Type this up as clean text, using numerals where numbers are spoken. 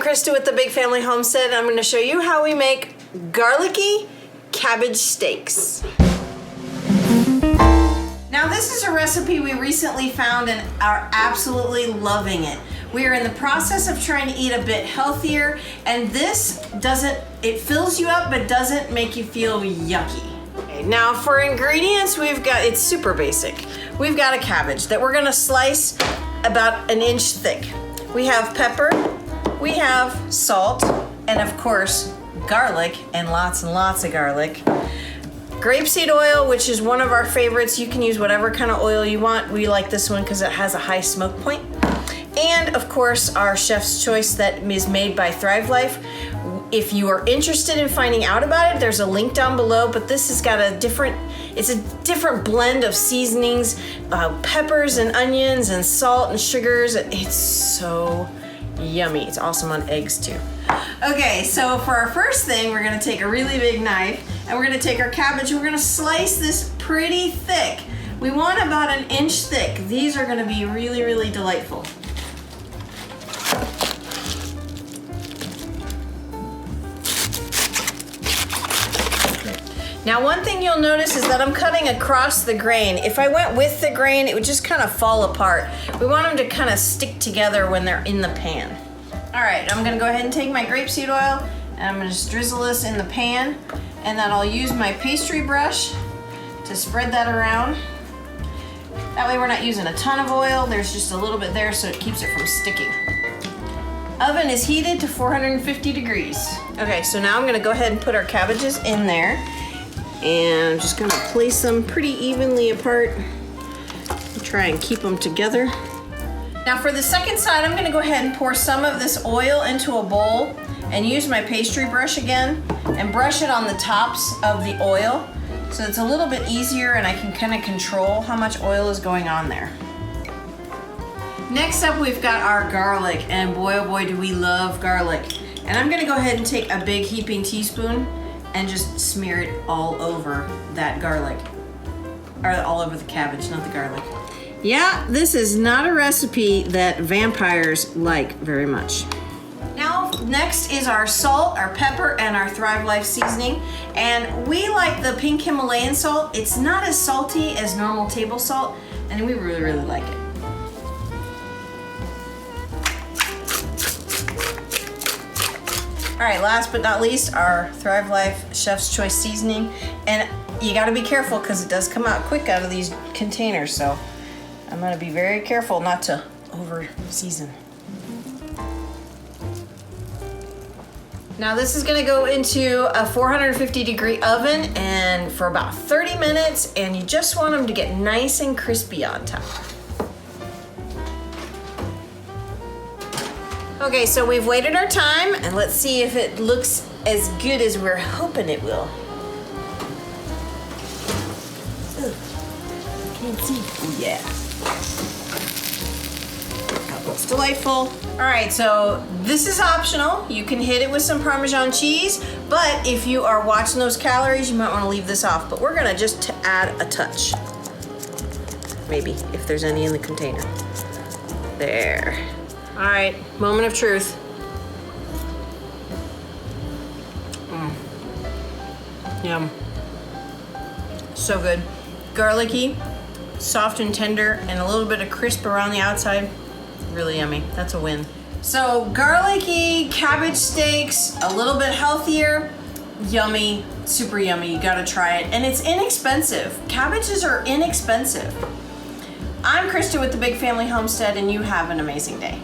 I'm Christa with the Big Family Homestead, and I'm going to show you how we make garlicky cabbage steaks. Now this is a recipe we recently found and are absolutely loving it. We are in the process of trying to eat a bit healthier, and this it fills you up but doesn't make you feel yucky. Okay, now for ingredients, it's super basic. We've got a cabbage that we're gonna slice about an inch thick. We have pepper, we have salt, and of course, garlic, and lots of garlic. Grapeseed oil, which is one of our favorites. You can use whatever kind of oil you want. We like this one because it has a high smoke point. And of course, our chef's choice that is made by Thrive Life. If you are interested in finding out about it, there's a link down below, but this has got it's a different blend of seasonings, peppers and onions and salt and sugars. It's so yummy. It's awesome on eggs too. Okay, so for our first thing, we're gonna take a really big knife and we're gonna take our cabbage and we're gonna slice this pretty thick. We want about an inch thick. These are gonna be really, really delightful. Now one thing you'll notice is that I'm cutting across the grain. If I went with the grain, it would just kind of fall apart. We want them to kind of stick together when they're in the pan. All right, I'm gonna go ahead and take my grapeseed oil and I'm gonna just drizzle this in the pan, and then I'll use my pastry brush to spread that around. That way we're not using a ton of oil, there's just a little bit there so it keeps it from sticking. Oven is heated to 450 degrees. Okay, so now I'm gonna go ahead and put our cabbages in there, and I'm just gonna place them pretty evenly apart. Try and keep them together. Now for the second side, I'm gonna go ahead and pour some of this oil into a bowl and use my pastry brush again and brush it on the tops of the oil so it's a little bit easier and I can kind of control how much oil is going on there. Next up, we've got our garlic, and boy oh boy do we love garlic. And I'm gonna go ahead and take a big heaping teaspoon and just smear it all over that garlic. Or all over the cabbage, not the garlic. Yeah, this is not a recipe that vampires like very much. Now, next is our salt, our pepper, and our Thrive Life seasoning. And we like the pink Himalayan salt. It's not as salty as normal table salt, and we really, really like it. All right, last but not least, our Thrive Life Chef's Choice seasoning. And you gotta be careful because it does come out quick out of these containers, so I'm gonna be very careful not to over season. Now this is gonna go into a 450 degree oven and for about 30 minutes, and you just want them to get nice and crispy on top. Okay, so we've waited our time, and let's see if it looks as good as we're hoping it will. Ugh. Can't see. Oh yeah. That looks delightful. All right, so this is optional. You can hit it with some Parmesan cheese, but if you are watching those calories, you might want to leave this off. But we're gonna just add a touch. Maybe, if there's any in the container. There. All right, moment of truth. Yum. So good. Garlicky, soft and tender, and a little bit of crisp around the outside. Really yummy. That's a win. So garlicky cabbage steaks, a little bit healthier, yummy, super yummy. You gotta try it. And it's inexpensive. Cabbages are inexpensive. I'm Christa with the Big Family Homestead, and you have an amazing day.